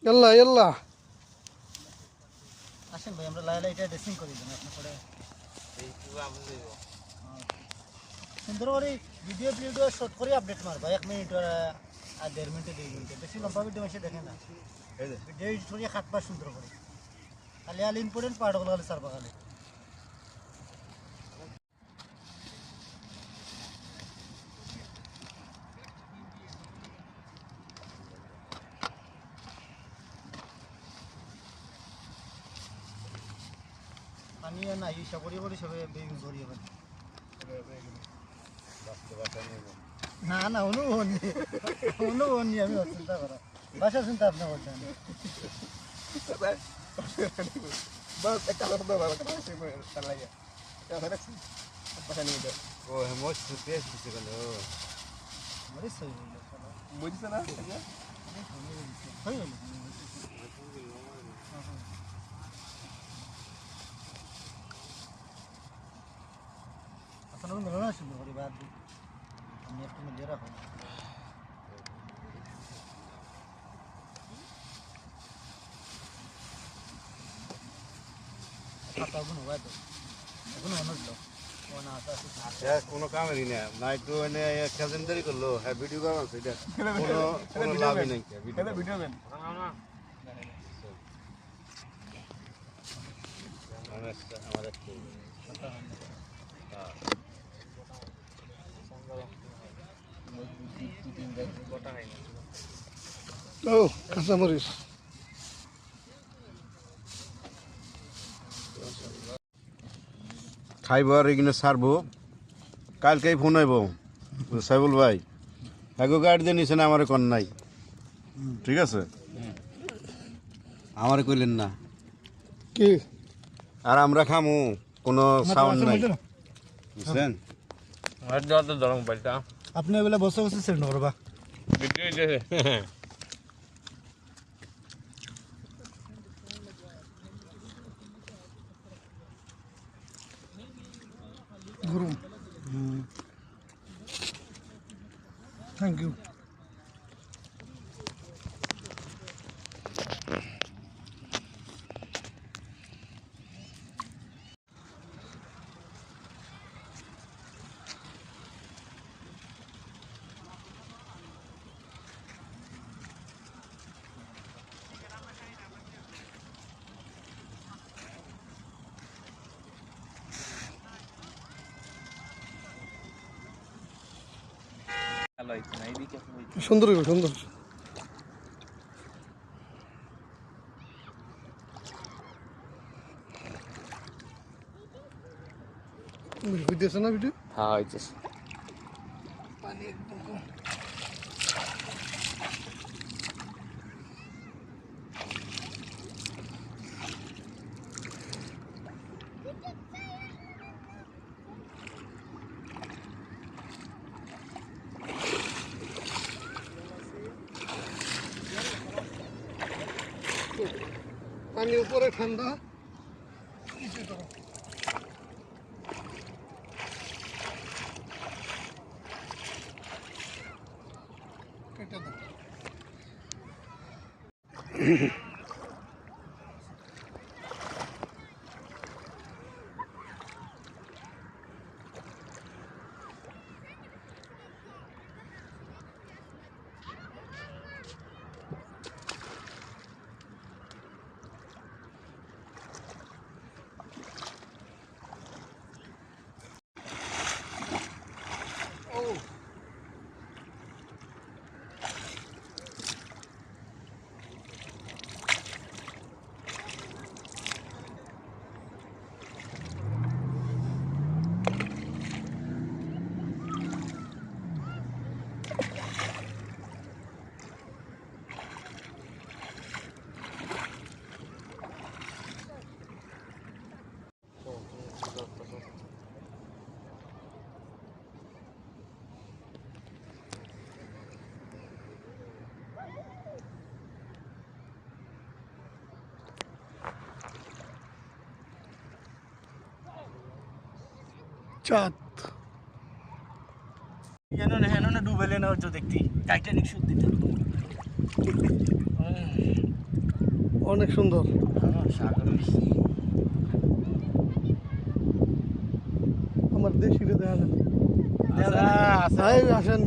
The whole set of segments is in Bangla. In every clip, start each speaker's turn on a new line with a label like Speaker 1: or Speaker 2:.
Speaker 1: ইয়াল্লা ইয়াল্লা
Speaker 2: আসেন ভাই আমরা লাইলা এটা ড্রেসিং করি দেন আপনি পরে সুন্দর করে ভিডিও শর্ট করে আপডেট মারবা 1 মিনিট আর 1.5 মিনিটে 2 মিনিটে বেশি লম্বা ভিডিও এসে দেখেন না ভিডিও এডিট করে খাটবা সুন্দর করে খালি আল ইম্পর্টেন্ট পার্টগুলো খালি সারবা খালি পানি না ইসা করি সবে বেগুন ধরিয়ে পানি না না অনুভবনী আমি চিন্তা করা বাসা চিন্তা আপনি বলছেন আপনার মেলানো সুন্দর করি বাদ দিই আমি একটু মিলিয়ে রাখো
Speaker 3: কোনো কামেরই না একটু খেলতেন করলো হ্যাঁ ভিডিও করা সেটা কোনো লাভই নাই ভিডিও আমার একটু
Speaker 1: ও কাঁচামরিচ
Speaker 3: খাইব আর এখানে সারবো কালকেই ফোন আইব সাইবুল ভাই এগো গাড়ি দিয়ে নিছে না আমার কন নাই ঠিক আছে আমার কইলেন না
Speaker 1: কি
Speaker 3: আর আমরা খামু কোনো সাউন্ড নাই বুঝছেন
Speaker 2: আপনি এগুলা বসে বসে সেন্ড করবা
Speaker 1: গরম থ্যাংক ইউ সুন্দর সুন্দর হইতেছে না ভিডিও
Speaker 4: হ্যাঁ হইতেছে
Speaker 1: পানি একদম কম পানি উপরে ঠান্ডা নিচে গরম কেটে দাও চাঁদ
Speaker 2: হেন না ডুবেলে না হচ্ছে দেখতি টাইটানিক শুট দিতে
Speaker 1: অনেক সুন্দর। আমার দেশিরে দেখা যাবে। ভাই আসেন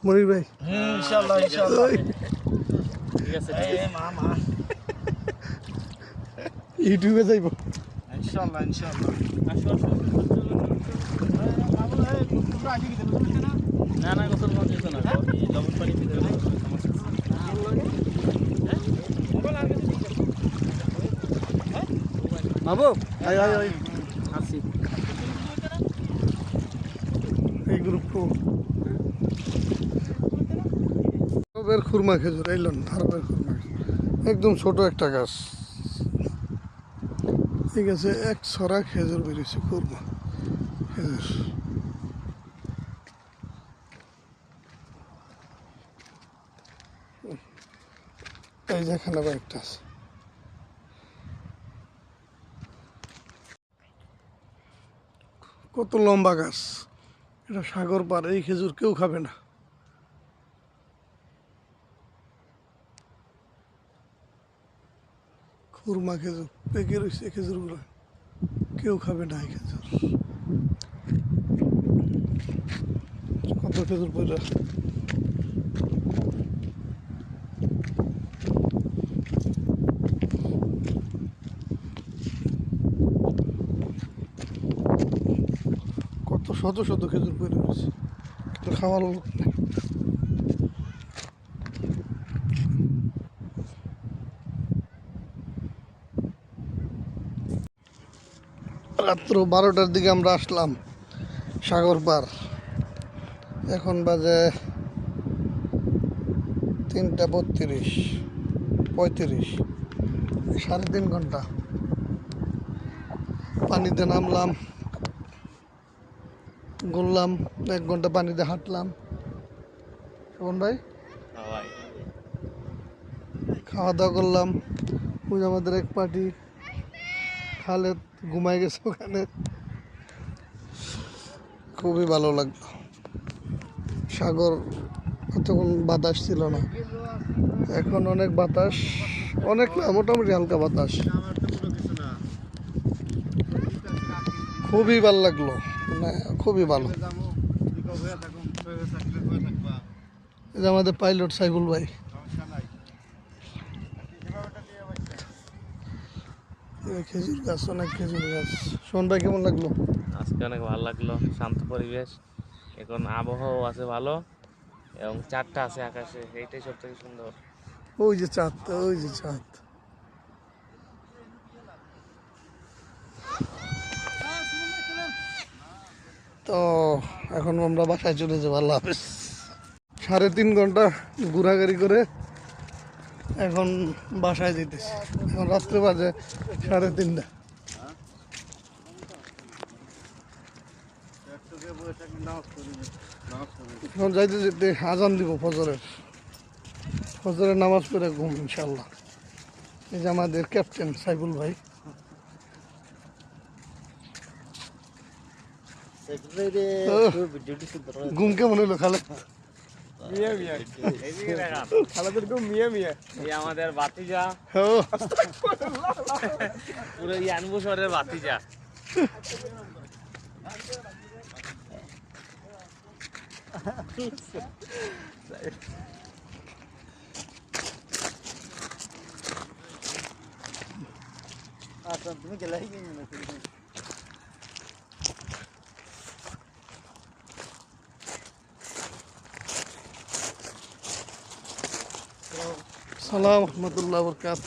Speaker 1: মনির ভাই।
Speaker 2: ইনশাআল্লাহ ইনশাআল্লাহ
Speaker 1: ওই
Speaker 2: ঠিক আছে মা
Speaker 1: ইউটিউবে যাইব।
Speaker 2: ইনশাআল্লাহ ইনশাআল্লাহ আসো আসো না না গোসল মন যেত না জবর পানি দিতে হবে বাবু আয় আয় আয় আসি
Speaker 1: এই গ্রুপ টু আরবের খুরমা খেজুর এইলন আরবের খুরমা একদম ছোট একটা গাছ। ঠিক আছে, এক ছড়া খেজুর বেরিয়েছে খুরমা খেজুর। এই যেখানে কয়েকটা আছে। কত লম্বা গাছ, এটা সাগর পার, এই খেজুর কেউ খাবে না। খুরমা খেজুর পেকে রয়েছে, খেজুরগুলো কেউ খাবে না। এই খেজুর কত খেজুর পয়লা কত শত শত খেজুর পয়লা রয়েছে, কিন্তু খাওয়ার লোক নেই। রাত্র 12টার দিকে আমরা আসলাম সাগর পার। এখন বাজে 3:32, 35, 3.5 ঘন্টা পানিতে নামলাম, ঘুরলাম, 1 ঘন্টা পানিতে হাঁটলাম। শোভন ভাই খাওয়া দাওয়া করলাম। ওই আমাদের এক পার্টি খালেদ ঘুমাই গেছে ওখানে। খুবই ভালো লাগলো। সাগর তখন বাতাস ছিল না, এখন অনেক বাতাস, অনেক না মোটামুটি হালকা বাতাস। খুবই ভালো লাগলো, মানে খুবই ভালো। এই যে আমাদের পাইলট সাইফুল ভাই। খেজুর গাছ, অনেক খেজুর গাছ। শোন ভাই কেমন লাগলো?
Speaker 4: আজকে অনেক ভালো লাগলো, শান্ত পরিবেশ, এখন আবহাওয়া আছে ভালো এবং চাঁদটা আছে আকাশে, এইটাই সব থেকে সুন্দর।
Speaker 1: ওই যে চাঁদ, ওই যে চাঁদ। তো এখন আমরা বাসায় চলে যাবো। আল্লাহ হাফেজ। 3.5 ঘন্টা ঘোরাঘুরি করে এখন বাসায় যেতেছি। এখন রাত্রে বাজে 3:30। এখন যাইতে যেতে আজান দিব ফজরের। ফজরের নামাজ পড়ে ঘুম ইনশাল্লাহ। এই যে আমাদের ক্যাপ্টেন সাইফুল ভাই। ঘুম কেমন হলো খালে?
Speaker 4: আমাদের বাতিজা, পুরো ইয়ানবু শহরের বাতিজা।
Speaker 2: তুমি গেলাই
Speaker 1: সালাম রহমতুল্লাহ বরকাত।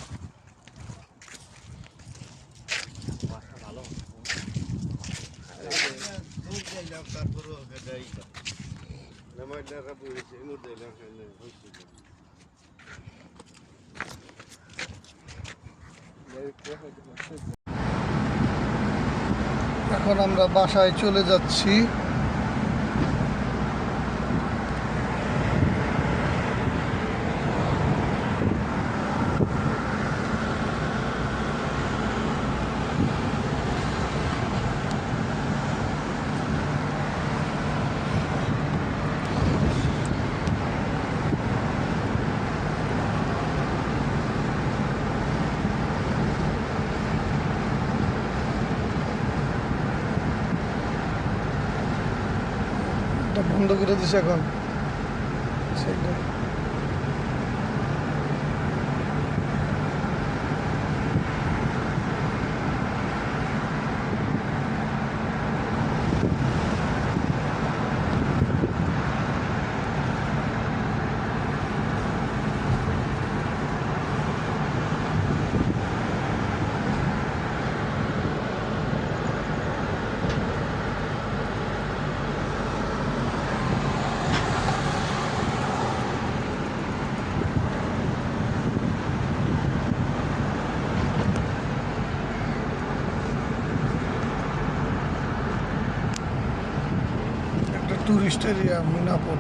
Speaker 1: এখন আমরা বাসায় চলে যাচ্ছি। বন্ধ করে দিছে এখন সেটাই। একটা টুরিস্ট এরিয়া মিনাপুর।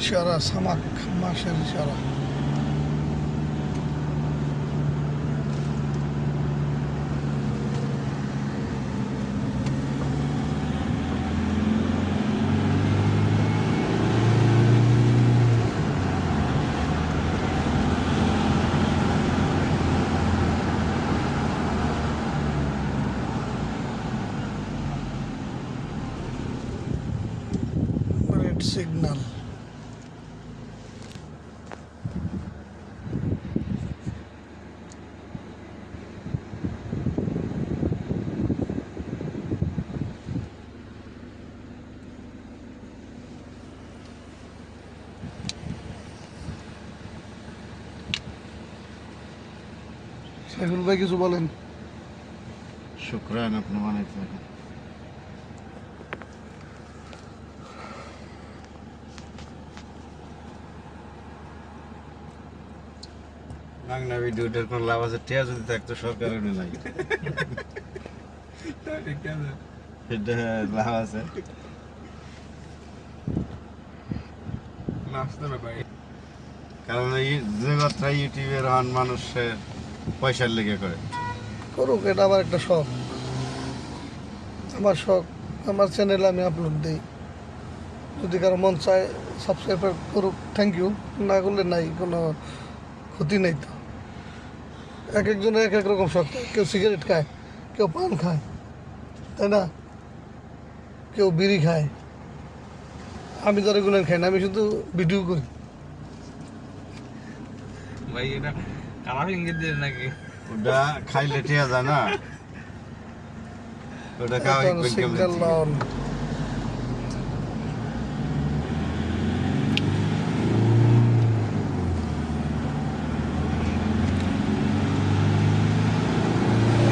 Speaker 1: ইশারা সামাক মাসের ইশারা। Red signal. সাইফুল ভাই কিছু বলেন।
Speaker 3: শুক্রান আপনি অনেক থাকেন। বাংলা ভিডিওটার কোন লাভ আছে? টিয়া যদি থাকতো সরকারের নাই, এটা লাভ আছে। কারণ এই জগৎটা ইউটিউবের হন মানুষের পয়সার লেগে করে।
Speaker 1: করুক, এটা আমার একটা শখ। আমার শখ, আমার চ্যানেলে আমি আপলোড দিই। যদি কারো মন চায় সাবস্ক্রাইব করুক, থ্যাংক ইউ। না করলে নাই, কোনো ক্ষতি নেই তো। এক একজনের এক এক রকম শখ। কেউ সিগারেট খায়, কেউ পান খায়, তাই না? কেউ বিড়ি খায়। আমি তো এগুলো খাই না, আমি শুধু ভিডিও করি।
Speaker 4: ভাই এটা কালার ইঙ্গিত দিয়ে নাকি?
Speaker 3: ওটা খাইলে টিয়া যায় না, ওটা খাওয়া
Speaker 1: এখন সিগন্যাল অন।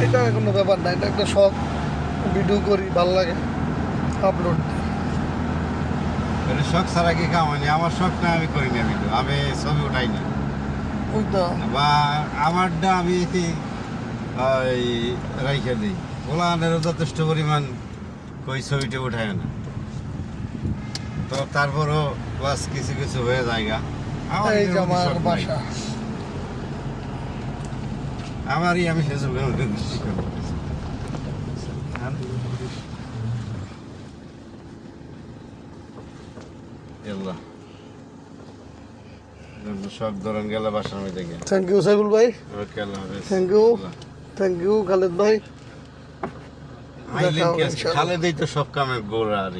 Speaker 1: এটা কোনো ব্যাপার না, এটা একটা শখ। ভিডিও করি, ভালো লাগে, আপলোড দিই।
Speaker 3: এটা শখ ছাড়া কি কামানি? আমার শখ না, আমি করি না ভিডিও, আমি ছবি উঠাই না।
Speaker 1: ওই তো
Speaker 3: বা আমারটা আমি ওই রাইখে দিই। ওলানেরও যথেষ্ট পরিমাণ কই ছবিটা উঠায় না, তো তারপরও বাস কিছু কিছু হয়ে জায়গা।
Speaker 1: এই যে আমার বাসা।
Speaker 3: আমারই আমি ফেসবুকের মধ্যে দৃষ্টি করবো। সব ধরন গেল বাসার মধ্যে গিয়ে।
Speaker 1: থ্যাংক ইউ সাইফুল ভাই,
Speaker 3: ওকে, আল্লাহ হাফেজ।
Speaker 1: থ্যাংক ইউ খালেদ ভাই।
Speaker 3: খালেদেই তো সব কামের গোড়া আর